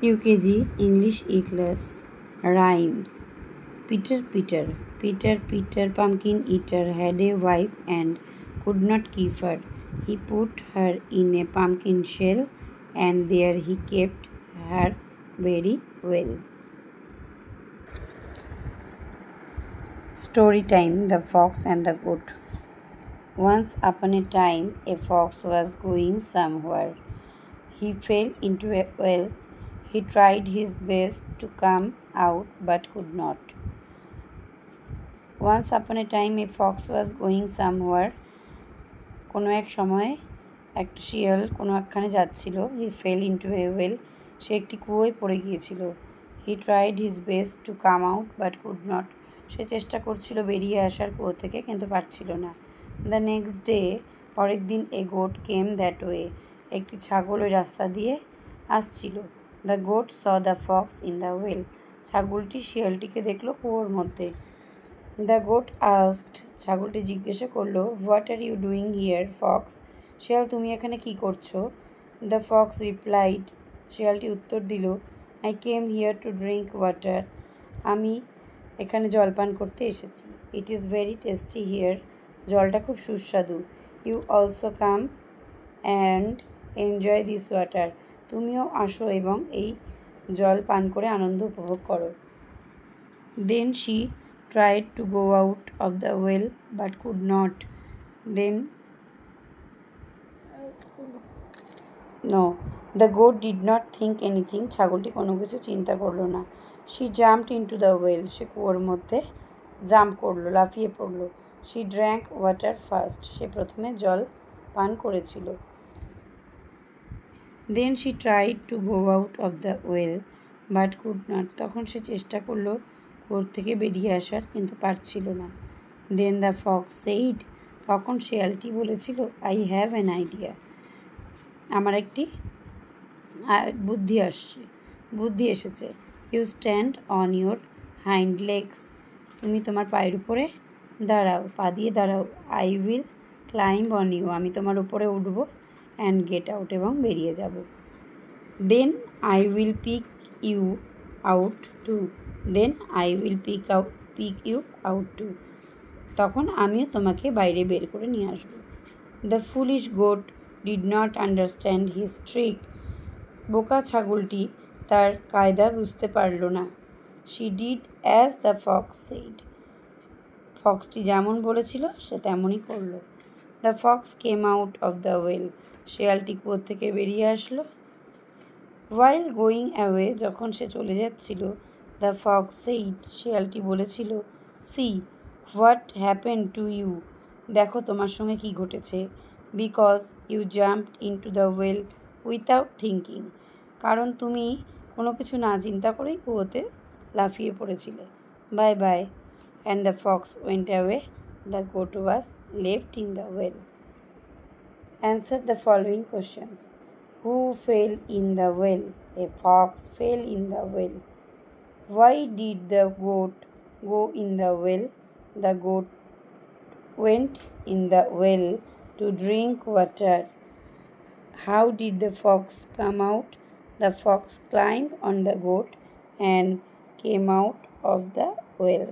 UKG English E-Class. Rhymes. Peter pumpkin eater had a wife and could not keep her. He put her in a pumpkin shell and there he kept her very well. Story time. The Fox and the Goat. Once upon a time, a fox was going somewhere. He fell into a well. He tried his best to come out but could not. Once upon a time, a fox was going somewhere. কোনো এক সময় একটা শিয়াল কোনো একখানে যাচ্ছিল. He fell into a well. সে একটি কুয়োয় পড়ে গিয়েছিল. He tried his best to come out but could not. সে চেষ্টা করছিল বেরিয়ে আসার কুয়ো থেকে, কিন্তু পারছিল না. দ্য নেক্সট ডে, পরের দিন, a goat came that way. একটি ছাগল ওই রাস্তা দিয়ে আসছিল. The goat saw the fox in the well. ছাগলটি শিয়ালটিকে দেখলো কুয়োর মধ্যে. The goat asked. ছাগলটি জিজ্ঞাসা করলো, what are you doing here fox? শিয়াল, তুমি এখানে কি করছো? The Fox replied. শিয়ালটি উত্তর দিল, I came here to drink water. আমি এখানে জলপান করতে এসেছি. It is very tasty here. জলটা খুব সুস্বাদু. You also come and enjoy this water. তুমিও আসো এবং এই জল পান করে আনন্দ উপভোগ করো. Then she tried to go out of the well but could not. Then no, the goat did not think anything. ছাগলটি কোনো কিছু চিন্তা করলো না. She jumped into the well. সে কুয়োর মধ্যে জাম্প করলো, লাফিয়ে পড়লো. She drank water first. সে প্রথমে জল পান করেছিল. Then she tried to go out of the well but could not. তখন সে চেষ্টা করলো কুয়োর থেকে বেরিয়ে আসার, কিন্তু পারছিল না. দেন দ্য ফক্স সেইড. তখন শেয়ালটি বলেছিল, আই হ্যাভ অ্যান আইডিয়া. আমার একটি বুদ্ধি এসেছে. You stand on your hind legs. তুমি তোমার পায়ের উপরে দাঁড়াও, পা দিয়ে দাঁড়াও. I will climb on you. আমি তোমার উপরে উঠবো. And get out. এবং বেরিয়ে যাব. Then I will pick you out too. Then I will pick you out too. তখন আমিও তোমাকে বাইরে বের করে নিয়ে আসব. The foolish goat did not understand his trick. বোকা ছাগলটি তার কায়দা বুঝতে পারল না. She did as the fox said. ফক্সটি যেমন বলেছিল সে তেমনই করল. The fox came out of the well. শেয়ালটি কুয়োর থেকে বেরিয়ে আসলো. While going away. যখন সে চলে যাচ্ছিল, দ্য ফক্স সেইড. শেয়ালটি বলেছিল, see what happen to you. দেখো তোমার সঙ্গে কী ঘটেছে. Because you jumped into the well without thinking. কারণ তুমি কোনো কিছু না চিন্তা করেই কুয়োতে লাফিয়ে পড়েছিলে. Bye bye. And the fox went away. The goat was left in the well. Answer the following questions. Who fell in the well? A fox fell in the well. Why did the goat go in the well? The goat went in the well to drink water. How did the fox come out? The fox climbed on the goat and came out of the well.